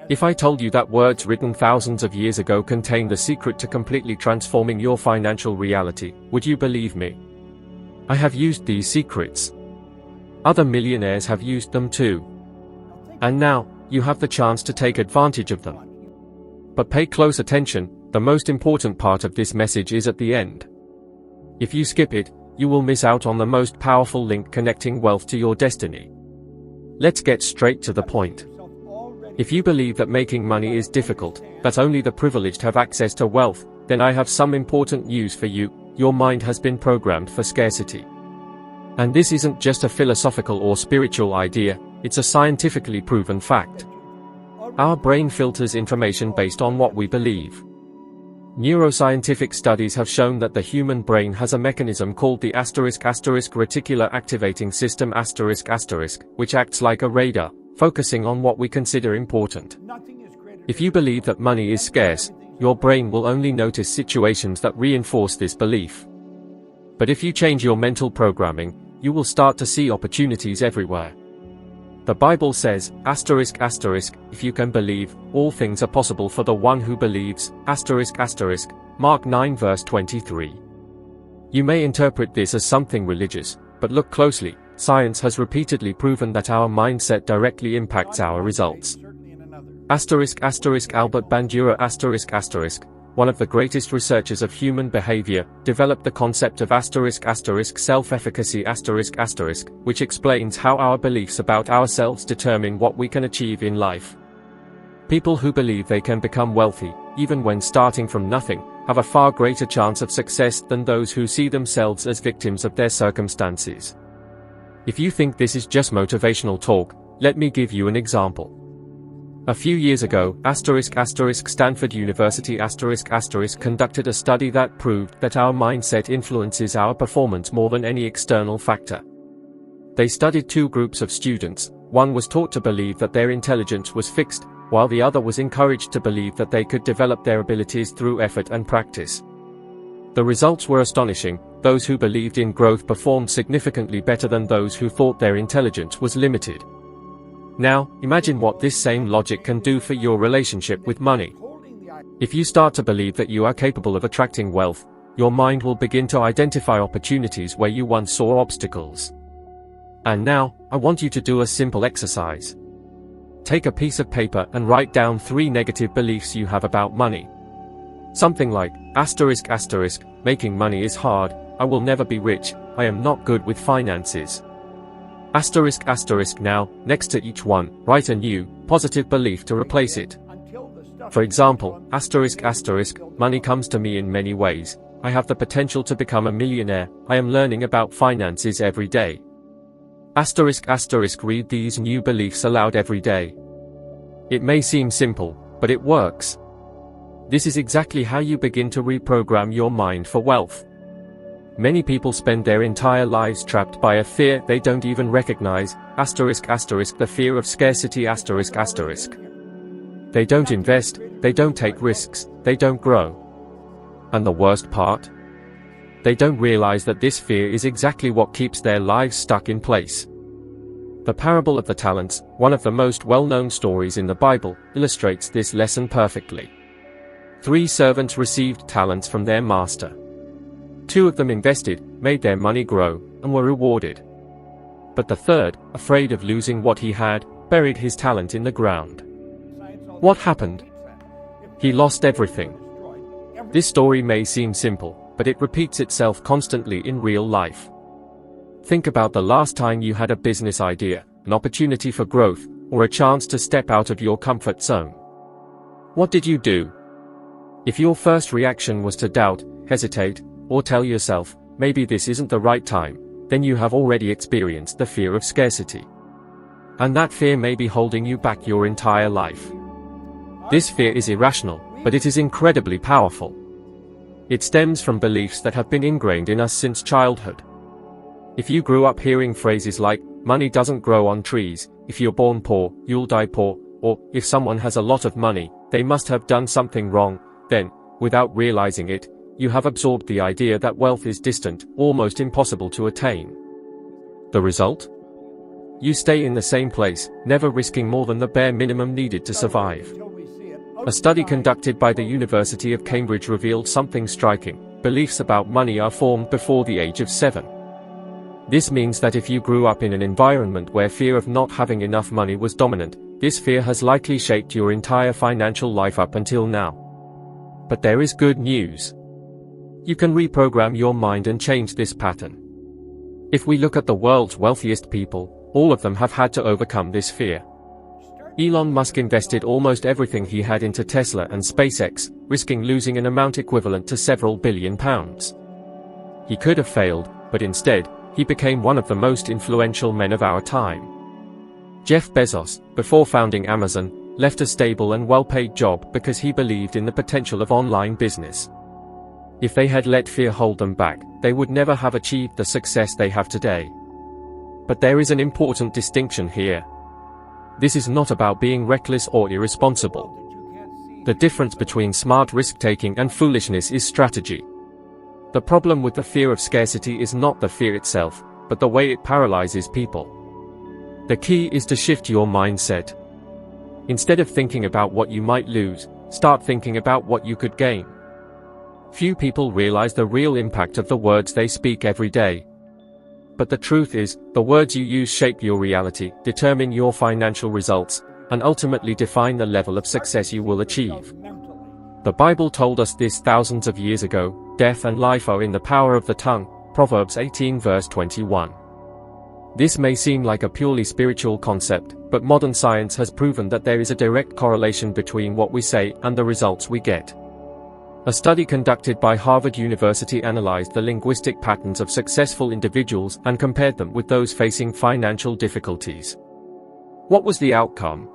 If I told you that words written thousands of years ago contain the secret to completely transforming your financial reality, would you believe me? I have used these secrets. Other millionaires have used them too. And now, you have the chance to take advantage of them. But pay close attention, the most important part of this message is at the end. If you skip it, you will miss out on the most powerful link connecting wealth to your destiny. Let's get straight to the point. If you believe that making money is difficult, that only the privileged have access to wealth, then I have some important news for you. Your mind has been programmed for scarcity. And this isn't just a philosophical or spiritual idea, it's a scientifically proven fact. Our brain filters information based on what we believe. Neuroscientific studies have shown that the human brain has a mechanism called the *** reticular activating system ***, which acts like a radar, focusing on what we consider important. If you believe that money is scarce, your brain will only notice situations that reinforce this belief. But if you change your mental programming, you will start to see opportunities everywhere. The Bible says, ***, if you can believe, all things are possible for the one who believes, ***, Mark 9 verse 23. You may interpret this as something religious, but look closely. Science has repeatedly proven that our mindset directly impacts our results. Albert Bandura one of the greatest researchers of human behavior, developed the concept of self-efficacy which explains how our beliefs about ourselves determine what we can achieve in life. People who believe they can become wealthy, even when starting from nothing, have a far greater chance of success than those who see themselves as victims of their circumstances. If you think this is just motivational talk, let me give you an example. A few years ago, Stanford University conducted a study that proved that our mindset influences our performance more than any external factor. They studied two groups of students. One was taught to believe that their intelligence was fixed, while the other was encouraged to believe that they could develop their abilities through effort and practice. The results were astonishing. Those who believed in growth performed significantly better than those who thought their intelligence was limited. Now, imagine what this same logic can do for your relationship with money. If you start to believe that you are capable of attracting wealth, your mind will begin to identify opportunities where you once saw obstacles. And now, I want you to do a simple exercise. Take a piece of paper and write down 3 negative beliefs you have about money. Something like, ***, making money is hard, I will never be rich, I am not good with finances. ***, now, next to each one, write a new, positive belief to replace it. For example, ***, money comes to me in many ways, I have the potential to become a millionaire, I am learning about finances every day. ***, read these new beliefs aloud every day. It may seem simple, but it works. This is exactly how you begin to reprogram your mind for wealth. Many people spend their entire lives trapped by a fear they don't even recognize, the fear of scarcity They don't invest, they don't take risks, they don't grow. And the worst part? They don't realize that this fear is exactly what keeps their lives stuck in place. The parable of the talents, one of the most well-known stories in the Bible, illustrates this lesson perfectly. 3 servants received talents from their master. 2 of them invested, made their money grow, and were rewarded. But the third, afraid of losing what he had, buried his talent in the ground. What happened? He lost everything. This story may seem simple, but it repeats itself constantly in real life. Think about the last time you had a business idea, an opportunity for growth, or a chance to step out of your comfort zone. What did you do? If your first reaction was to doubt, hesitate, or tell yourself, maybe this isn't the right time, then you have already experienced the fear of scarcity. And that fear may be holding you back your entire life. This fear is irrational, but it is incredibly powerful. It stems from beliefs that have been ingrained in us since childhood. If you grew up hearing phrases like, money doesn't grow on trees, if you're born poor, you'll die poor, or, if someone has a lot of money, they must have done something wrong, then, without realizing it, you have absorbed the idea that wealth is distant, almost impossible to attain. The result? You stay in the same place, never risking more than the bare minimum needed to survive. A study conducted by the University of Cambridge revealed something striking. Beliefs about money are formed before the age of 7. This means that if you grew up in an environment where fear of not having enough money was dominant, this fear has likely shaped your entire financial life up until now. But there is good news. You can reprogram your mind and change this pattern. If we look at the world's wealthiest people, all of them have had to overcome this fear. Elon Musk invested almost everything he had into Tesla and SpaceX, risking losing an amount equivalent to several billion pounds. He could have failed, but instead, he became one of the most influential men of our time. Jeff Bezos, before founding Amazon, left a stable and well-paid job because he believed in the potential of online business. If they had let fear hold them back, they would never have achieved the success they have today. But there is an important distinction here. This is not about being reckless or irresponsible. The difference between smart risk-taking and foolishness is strategy. The problem with the fear of scarcity is not the fear itself, but the way it paralyzes people. The key is to shift your mindset. Instead of thinking about what you might lose, start thinking about what you could gain. Few people realize the real impact of the words they speak every day. But the truth is, the words you use shape your reality, determine your financial results, and ultimately define the level of success you will achieve. The Bible told us this thousands of years ago. Death and life are in the power of the tongue, Proverbs 18 verse 21. This may seem like a purely spiritual concept, but modern science has proven that there is a direct correlation between what we say and the results we get. A study conducted by Harvard University analyzed the linguistic patterns of successful individuals and compared them with those facing financial difficulties. What was the outcome?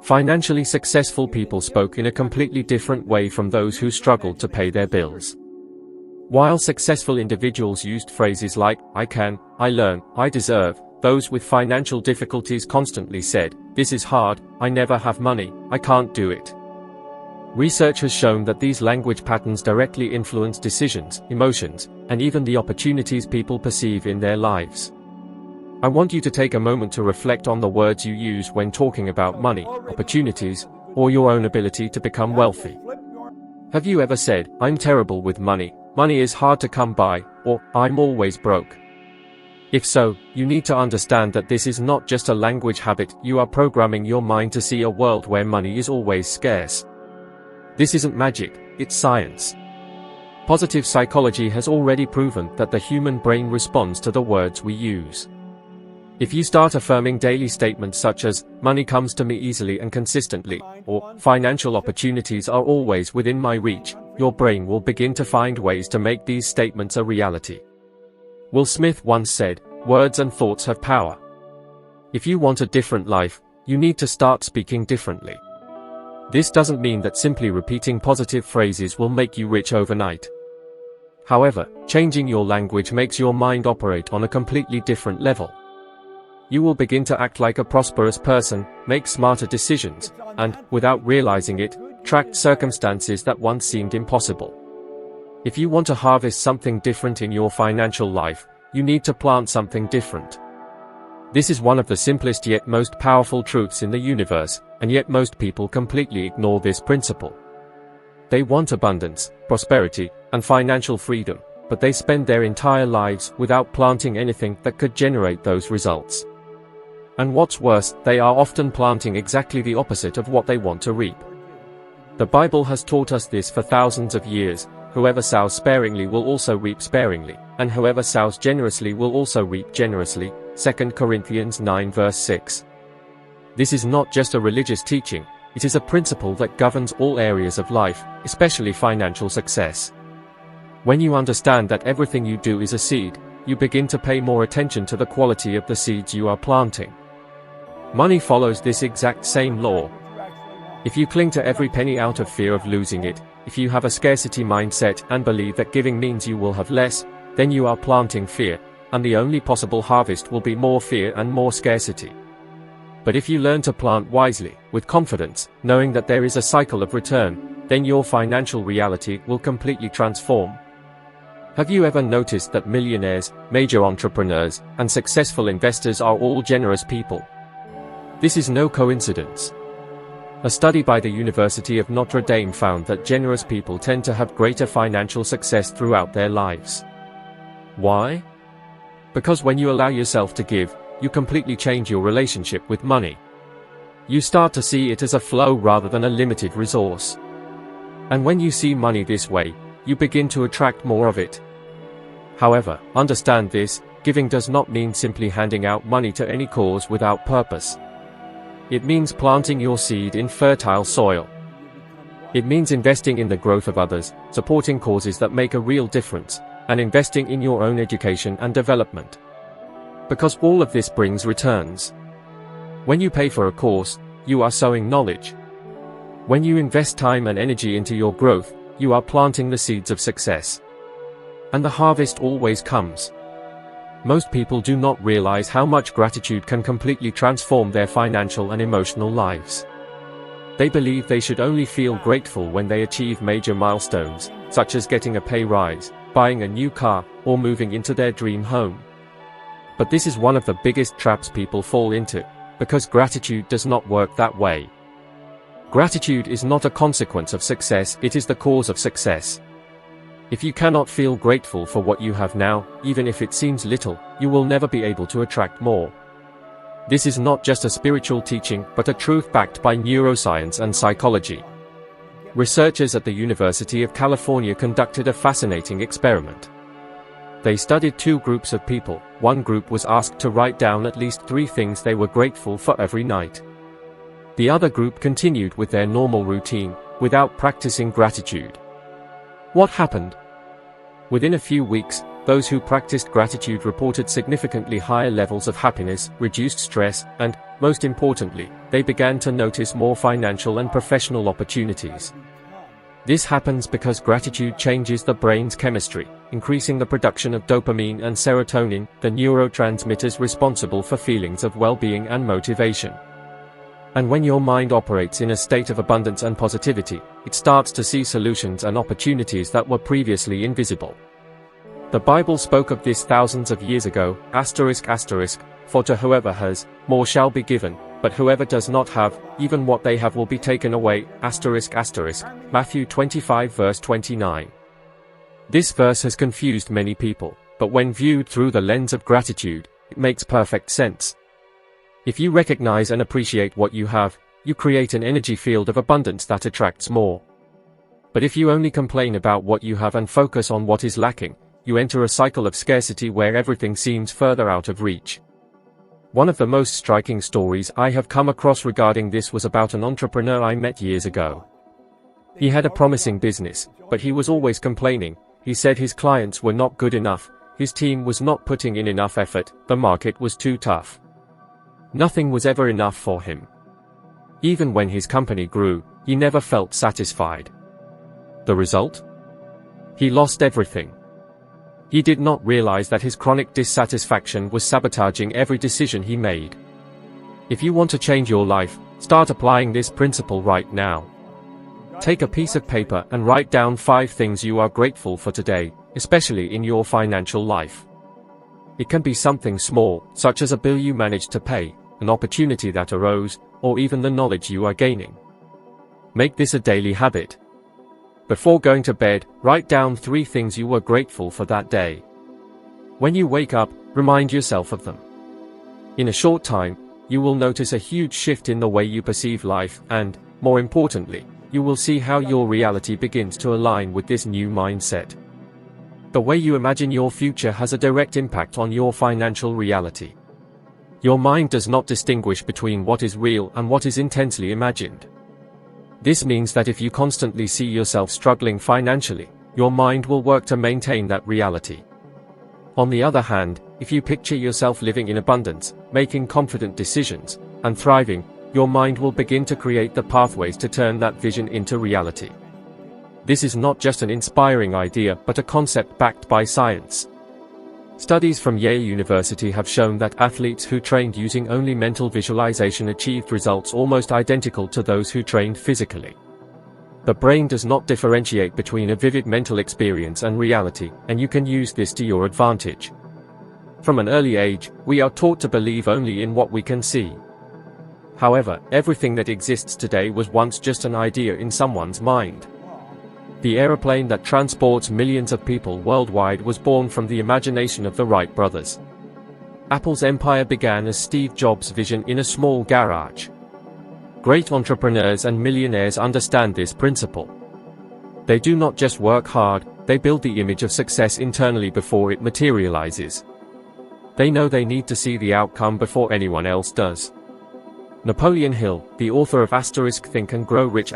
Financially successful people spoke in a completely different way from those who struggled to pay their bills. While successful individuals used phrases like, I can, I learn, I deserve, those with financial difficulties constantly said, this is hard, I never have money, I can't do it. Research has shown that these language patterns directly influence decisions, emotions, and even the opportunities people perceive in their lives. I want you to take a moment to reflect on the words you use when talking about money, opportunities, or your own ability to become wealthy. Have you ever said, I'm terrible with money, money is hard to come by, or, I'm always broke? If so, you need to understand that this is not just a language habit, you are programming your mind to see a world where money is always scarce. This isn't magic, it's science. Positive psychology has already proven that the human brain responds to the words we use. If you start affirming daily statements such as, money comes to me easily and consistently, or, financial opportunities are always within my reach, your brain will begin to find ways to make these statements a reality. Will Smith once said, words and thoughts have power. If you want a different life, you need to start speaking differently. This doesn't mean that simply repeating positive phrases will make you rich overnight. However, changing your language makes your mind operate on a completely different level. You will begin to act like a prosperous person, make smarter decisions, and, without realizing it, attract circumstances that once seemed impossible. If you want to harvest something different in your financial life, you need to plant something different. This is one of the simplest yet most powerful truths in the universe, and yet most people completely ignore this principle. They want abundance, prosperity, and financial freedom, but they spend their entire lives without planting anything that could generate those results. And what's worse, they are often planting exactly the opposite of what they want to reap. The Bible has taught us this for thousands of years. Whoever sows sparingly will also reap sparingly, and whoever sows generously will also reap generously. 2 Corinthians 9 verse 6. This is not just a religious teaching, it is a principle that governs all areas of life, especially financial success. When you understand that everything you do is a seed, you begin to pay more attention to the quality of the seeds you are planting. Money follows this exact same law. If you cling to every penny out of fear of losing it, if you have a scarcity mindset and believe that giving means you will have less, then you are planting fear, and the only possible harvest will be more fear and more scarcity. But if you learn to plant wisely, with confidence, knowing that there is a cycle of return, then your financial reality will completely transform. Have you ever noticed that millionaires, major entrepreneurs, and successful investors are all generous people? This is no coincidence. A study by the University of Notre Dame found that generous people tend to have greater financial success throughout their lives. Why? Because when you allow yourself to give, you completely change your relationship with money. You start to see it as a flow rather than a limited resource. And when you see money this way, you begin to attract more of it. However, understand this, giving does not mean simply handing out money to any cause without purpose. It means planting your seed in fertile soil. It means investing in the growth of others, supporting causes that make a real difference, and investing in your own education and development. Because all of this brings returns. When you pay for a course, you are sowing knowledge. When you invest time and energy into your growth, you are planting the seeds of success. And the harvest always comes. Most people do not realize how much gratitude can completely transform their financial and emotional lives. They believe they should only feel grateful when they achieve major milestones, such as getting a pay rise, buying a new car, or moving into their dream home. But this is one of the biggest traps people fall into, because gratitude does not work that way. Gratitude is not a consequence of success, it is the cause of success. If you cannot feel grateful for what you have now, even if it seems little, you will never be able to attract more. This is not just a spiritual teaching, but a truth backed by neuroscience and psychology. Researchers at the University of California conducted a fascinating experiment. They studied two groups of people. One group was asked to write down at least 3 things they were grateful for every night. The other group continued with their normal routine, without practicing gratitude. What happened? Within a few weeks, those who practiced gratitude reported significantly higher levels of happiness, reduced stress, and, most importantly, they began to notice more financial and professional opportunities. This happens because gratitude changes the brain's chemistry, increasing the production of dopamine and serotonin, the neurotransmitters responsible for feelings of well-being and motivation. And when your mind operates in a state of abundance and positivity, it starts to see solutions and opportunities that were previously invisible. The Bible spoke of this thousands of years ago, for to whoever has, more shall be given, but whoever does not have, even what they have will be taken away, Matthew 25 verse 29. This verse has confused many people, but when viewed through the lens of gratitude, it makes perfect sense. If you recognize and appreciate what you have, you create an energy field of abundance that attracts more. But if you only complain about what you have and focus on what is lacking, you enter a cycle of scarcity where everything seems further out of reach. One of the most striking stories I have come across regarding this was about an entrepreneur I met years ago. He had a promising business, but he was always complaining. He said his clients were not good enough, his team was not putting in enough effort, the market was too tough. Nothing was ever enough for him. Even when his company grew, he never felt satisfied. The result? He lost everything. He did not realize that his chronic dissatisfaction was sabotaging every decision he made. If you want to change your life, start applying this principle right now. Take a piece of paper and write down 5 things you are grateful for today, especially in your financial life. It can be something small, such as a bill you managed to pay, an opportunity that arose, or even the knowledge you are gaining. Make this a daily habit. Before going to bed, write down 3 things you were grateful for that day. When you wake up, remind yourself of them. In a short time, you will notice a huge shift in the way you perceive life and, more importantly, you will see how your reality begins to align with this new mindset. The way you imagine your future has a direct impact on your financial reality. Your mind does not distinguish between what is real and what is intensely imagined. This means that if you constantly see yourself struggling financially, your mind will work to maintain that reality. On the other hand, if you picture yourself living in abundance, making confident decisions, and thriving, your mind will begin to create the pathways to turn that vision into reality. This is not just an inspiring idea, but a concept backed by science. Studies from Yale University have shown that athletes who trained using only mental visualization achieved results almost identical to those who trained physically. The brain does not differentiate between a vivid mental experience and reality, and you can use this to your advantage. From an early age, we are taught to believe only in what we can see. However, everything that exists today was once just an idea in someone's mind. The aeroplane that transports millions of people worldwide was born from the imagination of the Wright brothers. Apple's empire began as Steve Jobs' vision in a small garage. Great entrepreneurs and millionaires understand this principle. They do not just work hard, they build the image of success internally before it materializes. They know they need to see the outcome before anyone else does. Napoleon Hill, the author of Think and Grow Rich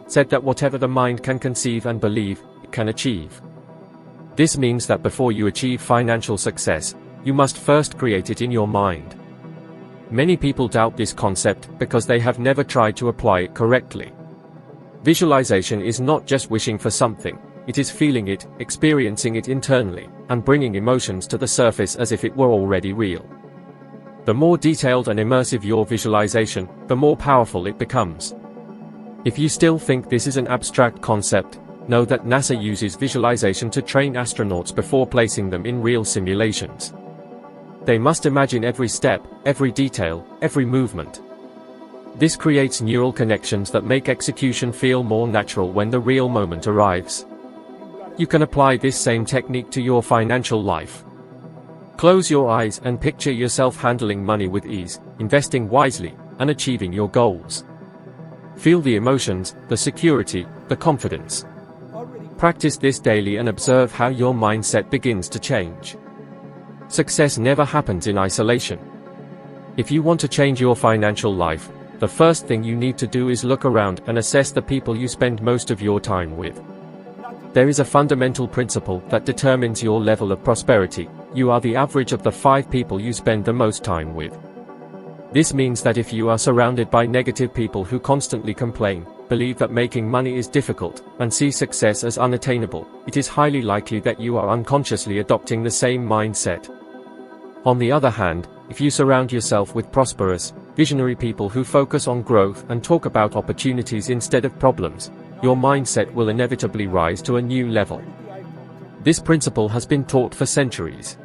said that whatever the mind can conceive and believe, it can achieve. This means that before you achieve financial success, you must first create it in your mind. Many people doubt this concept because they have never tried to apply it correctly. Visualization is not just wishing for something, it is feeling it, experiencing it internally, and bringing emotions to the surface as if it were already real. The more detailed and immersive your visualization, the more powerful it becomes. If you still think this is an abstract concept, know that NASA uses visualization to train astronauts before placing them in real simulations. They must imagine every step, every detail, every movement. This creates neural connections that make execution feel more natural when the real moment arrives. You can apply this same technique to your financial life. Close your eyes and picture yourself handling money with ease, investing wisely, and achieving your goals. Feel the emotions, the security, the confidence. Practice this daily and observe how your mindset begins to change. Success never happens in isolation. If you want to change your financial life, the first thing you need to do is look around and assess the people you spend most of your time with. There is a fundamental principle that determines your level of prosperity. You are the average of the 5 people you spend the most time with. This means that if you are surrounded by negative people who constantly complain, believe that making money is difficult, and see success as unattainable, it is highly likely that you are unconsciously adopting the same mindset. On the other hand, if you surround yourself with prosperous, visionary people who focus on growth and talk about opportunities instead of problems, your mindset will inevitably rise to a new level. This principle has been taught for centuries.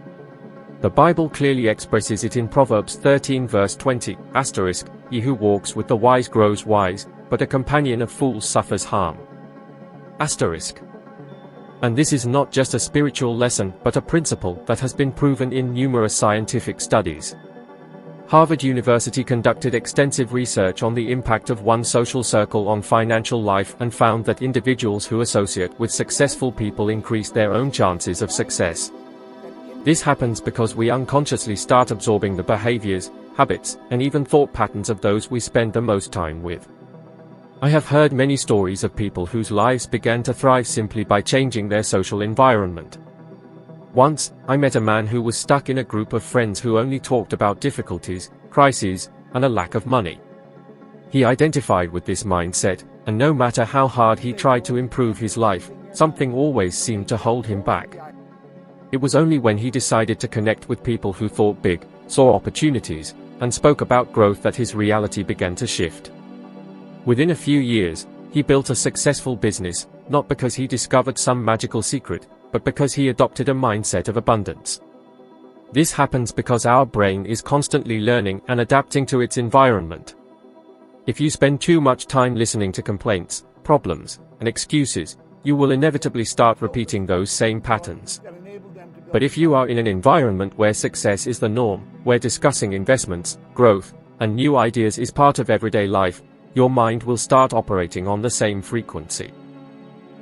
The Bible clearly expresses it in Proverbs 13 verse 20, "He who walks with the wise grows wise, but a companion of fools suffers harm." And this is not just a spiritual lesson, but a principle that has been proven in numerous scientific studies. Harvard University conducted extensive research on the impact of one social circle on financial life and found that individuals who associate with successful people increase their own chances of success. This happens because we unconsciously start absorbing the behaviors, habits, and even thought patterns of those we spend the most time with. I have heard many stories of people whose lives began to thrive simply by changing their social environment. Once, I met a man who was stuck in a group of friends who only talked about difficulties, crises, and a lack of money. He identified with this mindset, and no matter how hard he tried to improve his life, something always seemed to hold him back. It was only when he decided to connect with people who thought big, saw opportunities, and spoke about growth that his reality began to shift. Within a few years, he built a successful business, not because he discovered some magical secret, but because he adopted a mindset of abundance. This happens because our brain is constantly learning and adapting to its environment. If you spend too much time listening to complaints, problems, and excuses, you will inevitably start repeating those same patterns. But if you are in an environment where success is the norm, where discussing investments, growth, and new ideas is part of everyday life, your mind will start operating on the same frequency.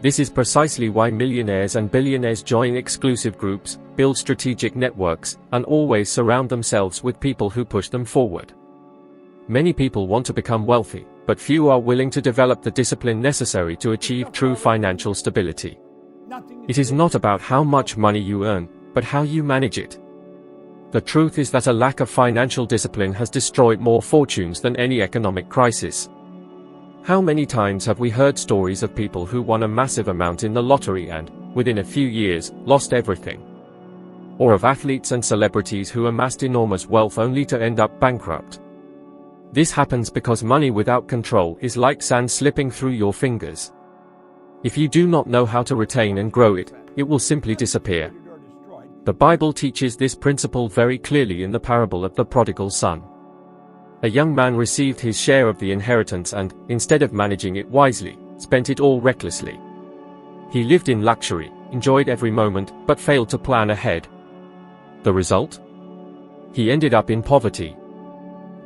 This is precisely why millionaires and billionaires join exclusive groups, build strategic networks, and always surround themselves with people who push them forward. Many people want to become wealthy, but few are willing to develop the discipline necessary to achieve true financial stability. It is not about how much money you earn, but how you manage it. The truth is that a lack of financial discipline has destroyed more fortunes than any economic crisis. How many times have we heard stories of people who won a massive amount in the lottery and, within a few years, lost everything? Or of athletes and celebrities who amassed enormous wealth only to end up bankrupt? This happens because money without control is like sand slipping through your fingers. If you do not know how to retain and grow it, it will simply disappear. The Bible teaches this principle very clearly in the parable of the prodigal son. A young man received his share of the inheritance and, instead of managing it wisely, spent it all recklessly. He lived in luxury, enjoyed every moment, but failed to plan ahead. The result? He ended up in poverty.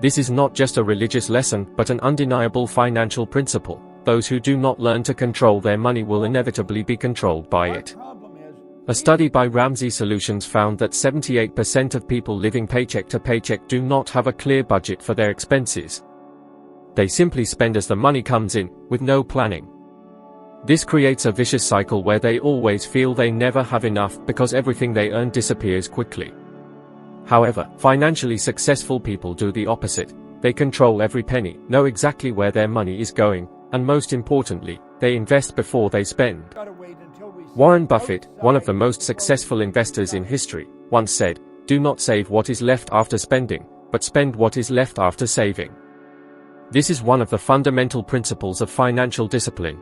This is not just a religious lesson, but an undeniable financial principle. Those who do not learn to control their money will inevitably be controlled by it. A study by Ramsey Solutions found that 78% of people living paycheck to paycheck do not have a clear budget for their expenses. They simply spend as the money comes in, with no planning. This creates a vicious cycle where they always feel they never have enough because everything they earn disappears quickly. However, financially successful people do the opposite. They control every penny, know exactly where their money is going, and most importantly, they invest before they spend. Warren Buffett, one of the most successful investors in history, once said, "Do not save what is left after spending, but spend what is left after saving." This is one of the fundamental principles of financial discipline.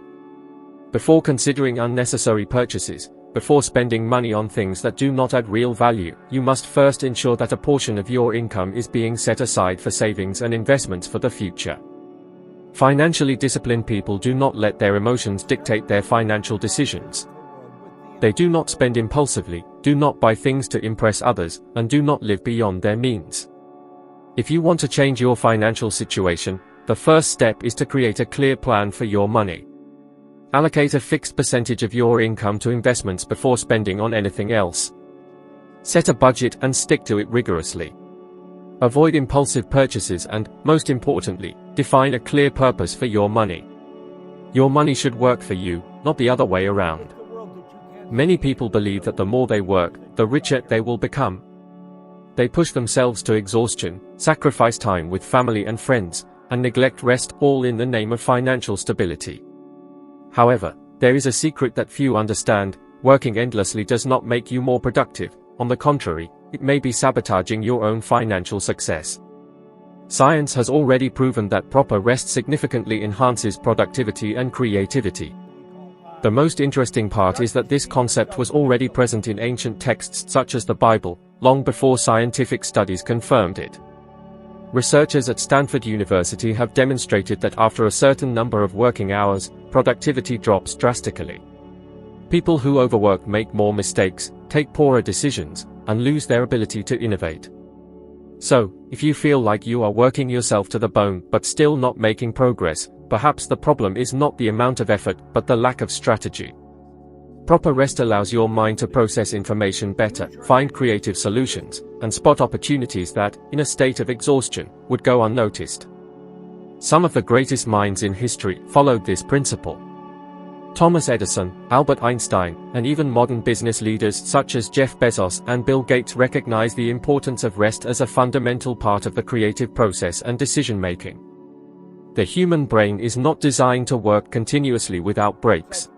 Before considering unnecessary purchases, before spending money on things that do not add real value, you must first ensure that a portion of your income is being set aside for savings and investments for the future. Financially disciplined people do not let their emotions dictate their financial decisions. They do not spend impulsively, do not buy things to impress others, and do not live beyond their means. If you want to change your financial situation, the first step is to create a clear plan for your money. Allocate a fixed percentage of your income to investments before spending on anything else. Set a budget and stick to it rigorously. Avoid impulsive purchases and, most importantly, define a clear purpose for your money. Your money should work for you, not the other way around. Many people believe that the more they work, the richer they will become. They push themselves to exhaustion, sacrifice time with family and friends, and neglect rest, all in the name of financial stability. However, there is a secret that few understand: working endlessly does not make you more productive. On the contrary, it may be sabotaging your own financial success. Science has already proven that proper rest significantly enhances productivity and creativity. The most interesting part is that this concept was already present in ancient texts such as the Bible, long before scientific studies confirmed it. Researchers at Stanford University have demonstrated that after a certain number of working hours, productivity drops drastically. People who overwork make more mistakes, take poorer decisions, and lose their ability to innovate. So, if you feel like you are working yourself to the bone but still not making progress, perhaps the problem is not the amount of effort, but the lack of strategy. Proper rest allows your mind to process information better, find creative solutions, and spot opportunities that, in a state of exhaustion, would go unnoticed. Some of the greatest minds in history followed this principle. Thomas Edison, Albert Einstein, and even modern business leaders such as Jeff Bezos and Bill Gates recognize the importance of rest as a fundamental part of the creative process and decision-making. The human brain is not designed to work continuously without breaks.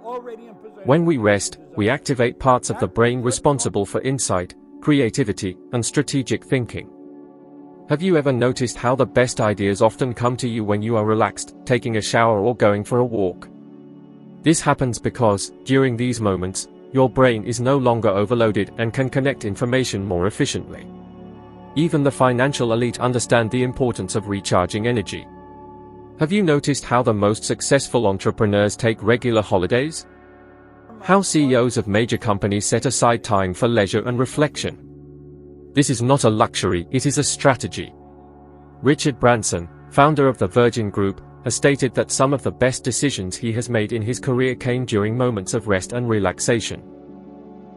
When we rest, we activate parts of the brain responsible for insight, creativity, and strategic thinking. Have you ever noticed how the best ideas often come to you when you are relaxed, taking a shower or going for a walk? This happens because, during these moments, your brain is no longer overloaded and can connect information more efficiently. Even the financial elite understand the importance of recharging energy. Have you noticed how the most successful entrepreneurs take regular holidays? How CEOs of major companies set aside time for leisure and reflection? This is not a luxury, it is a strategy. Richard Branson, founder of the Virgin Group, has stated that some of the best decisions he has made in his career came during moments of rest and relaxation.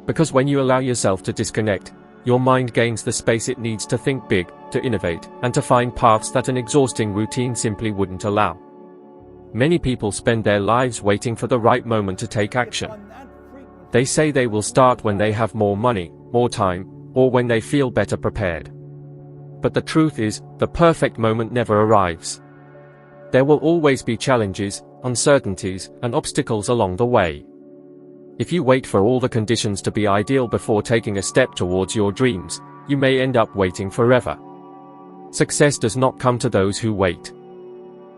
Because when you allow yourself to disconnect, your mind gains the space it needs to think big, to innovate, and to find paths that an exhausting routine simply wouldn't allow. Many people spend their lives waiting for the right moment to take action. They say they will start when they have more money, more time, or when they feel better prepared. But the truth is, the perfect moment never arrives. There will always be challenges, uncertainties, and obstacles along the way. If you wait for all the conditions to be ideal before taking a step towards your dreams, you may end up waiting forever. Success does not come to those who wait.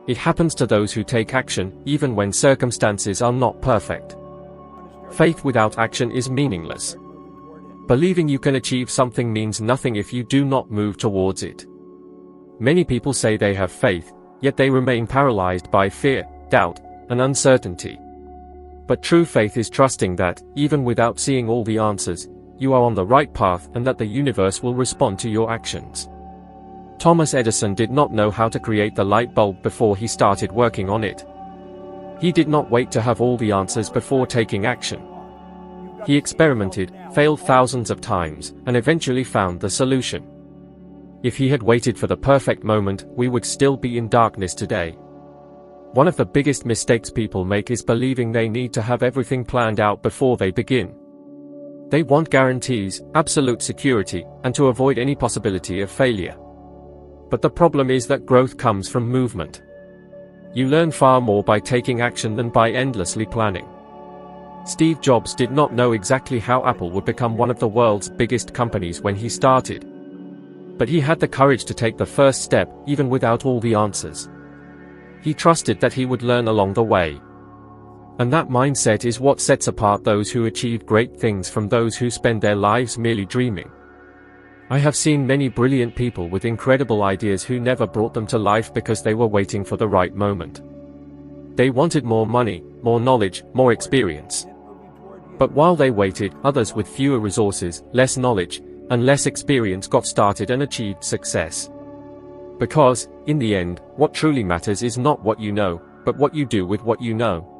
It happens to those who take action, even when circumstances are not perfect. Faith without action is meaningless. Believing you can achieve something means nothing if you do not move towards it. Many people say they have faith, yet they remain paralyzed by fear, doubt, and uncertainty. But true faith is trusting that, even without seeing all the answers, you are on the right path and that the universe will respond to your actions. Thomas Edison did not know how to create the light bulb before he started working on it. He did not wait to have all the answers before taking action. He experimented, failed thousands of times, and eventually found the solution. If he had waited for the perfect moment, we would still be in darkness today. One of the biggest mistakes people make is believing they need to have everything planned out before they begin. They want guarantees, absolute security, and to avoid any possibility of failure. But the problem is that growth comes from movement. You learn far more by taking action than by endlessly planning. Steve Jobs did not know exactly how Apple would become one of the world's biggest companies when he started. But he had the courage to take the first step, even without all the answers. He trusted that he would learn along the way. And that mindset is what sets apart those who achieve great things from those who spend their lives merely dreaming. I have seen many brilliant people with incredible ideas who never brought them to life because they were waiting for the right moment. They wanted more money, more knowledge, more experience. But while they waited, others with fewer resources, less knowledge, and less experience got started and achieved success. Because, in the end, what truly matters is not what you know, but what you do with what you know.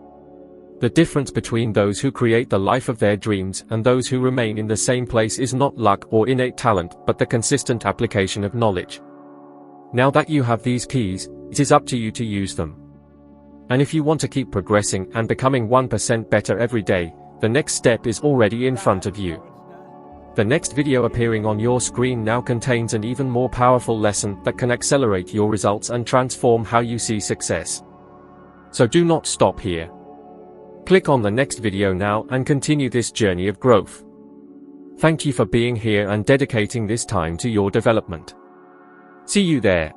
The difference between those who create the life of their dreams and those who remain in the same place is not luck or innate talent, but the consistent application of knowledge. Now that you have these keys, it is up to you to use them. And if you want to keep progressing and becoming 1% better every day, the next step is already in front of you. The next video appearing on your screen now contains an even more powerful lesson that can accelerate your results and transform how you see success. So do not stop here. Click on the next video now and continue this journey of growth. Thank you for being here and dedicating this time to your development. See you there.